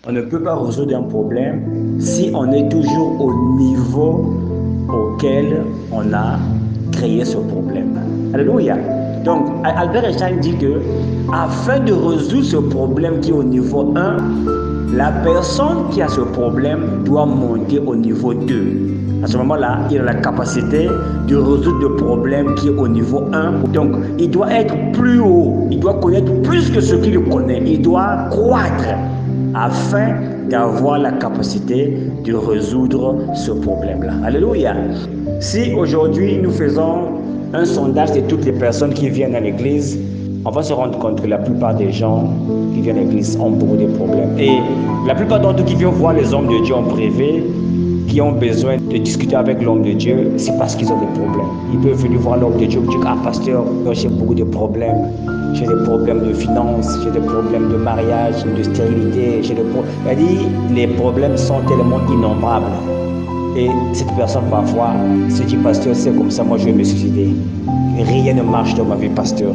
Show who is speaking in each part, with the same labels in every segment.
Speaker 1: On ne peut pas résoudre un problème si on est toujours au niveau auquel on a créé ce problème. Alléluia. Donc, Albert Einstein dit que afin de résoudre ce problème qui est au niveau 1, la personne qui a ce problème doit monter au niveau 2. À ce moment-là, il a la capacité de résoudre le problème qui est au niveau 1. Donc, il doit être plus haut. Il doit connaître plus que ce qu'il connaît. Il doit croître afin d'avoir la capacité de résoudre ce problème-là. Alléluia. Si aujourd'hui nous faisons un sondage de toutes les personnes qui viennent à l'église, on va se rendre compte que la plupart des gens qui viennent à l'église ont beaucoup de problèmes. Et la plupart d'entre eux qui viennent voir les hommes de Dieu en privé, qui ont besoin de discuter avec l'homme de Dieu, c'est parce qu'ils ont des problèmes. Ils peuvent venir voir l'homme de Dieu et dire « Ah, pasteur, j'ai beaucoup de problèmes. J'ai des problèmes de finances, j'ai des problèmes de mariage, de stérilité. J'ai des problèmes. » Il dit « Les problèmes sont tellement innombrables. » Et cette personne, parfois, se dit « Pasteur, c'est comme ça, moi je vais me suicider. Rien ne marche dans ma vie, pasteur.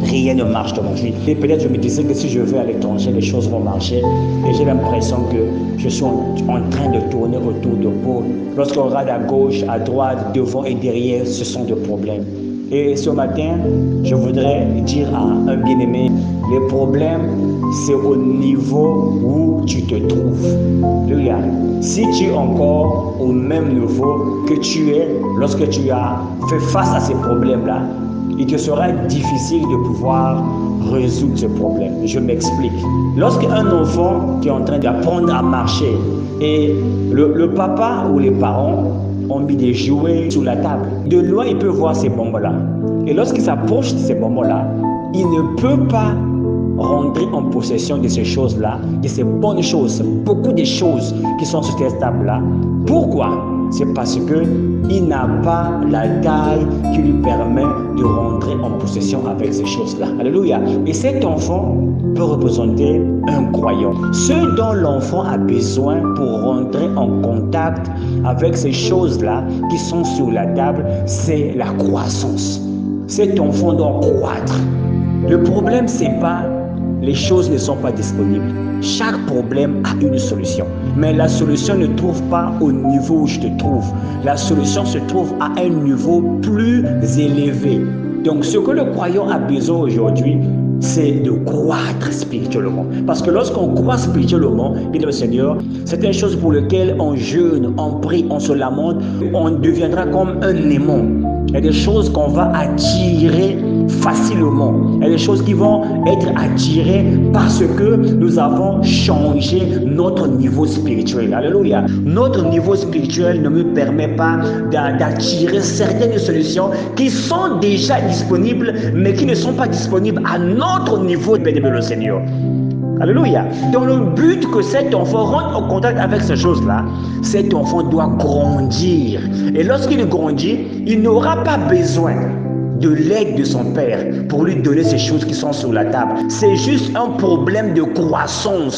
Speaker 1: Rien ne marche dans ma vie. » Et peut-être je me disais que si je vais à l'étranger, les choses vont marcher. Et j'ai l'impression que je suis en train de tourner autour de peau. Lorsqu'on regarde à gauche, à droite, devant et derrière, ce sont des problèmes. Et ce matin, je voudrais dire à un bien-aimé, les problèmes, c'est au niveau où tu te trouves. Regarde, si tu es encore au même niveau que tu es lorsque tu as fait face à ces problèmes-là, il te sera difficile de pouvoir résoudre ce problème. Je m'explique. Lorsqu'un enfant qui est en train d'apprendre à marcher et le papa ou les parents ont mis des jouets sur la table, de loin il peut voir ces bonbons-là. Et lorsqu'il s'approche de ces bonbons-là, il ne peut pas rentrer en possession de ces choses-là, de ces bonnes choses, beaucoup de choses qui sont sur cette table-là. Pourquoi? C'est parce qu'il n'a pas la taille qui lui permet de rentrer en possession avec ces choses-là. Alléluia. Et cet enfant peut représenter un croyant. Ce dont l'enfant a besoin pour rentrer en contact avec ces choses-là qui sont sur la table, c'est la croissance. Cet enfant doit croître. Le problème, c'est pas les choses ne sont pas disponibles. Chaque problème a une solution. Mais la solution ne trouve pas au niveau où je te trouve. La solution se trouve à un niveau plus élevé. Donc ce que le croyant a besoin aujourd'hui, c'est de croître spirituellement. Parce que lorsqu'on croît spirituellement, bien le Seigneur, c'est une chose pour laquelle on jeûne, on prie, on se lamente, on deviendra comme un aimant. Il y a des choses qu'on va attirer facilement. Il y a des choses qui vont être attirées parce que nous avons changé notre niveau spirituel. Alléluia. Notre niveau spirituel ne me permet pas d'attirer certaines solutions qui sont déjà disponibles, mais qui ne sont pas disponibles à notre niveau, bien-aimé le Seigneur. Alléluia. Dans le but que cet enfant rentre en contact avec ces choses-là, cet enfant doit grandir. Et lorsqu'il grandit, il n'aura pas besoin de l'aide de son père pour lui donner ces choses qui sont sur la table. C'est juste un problème de croissance.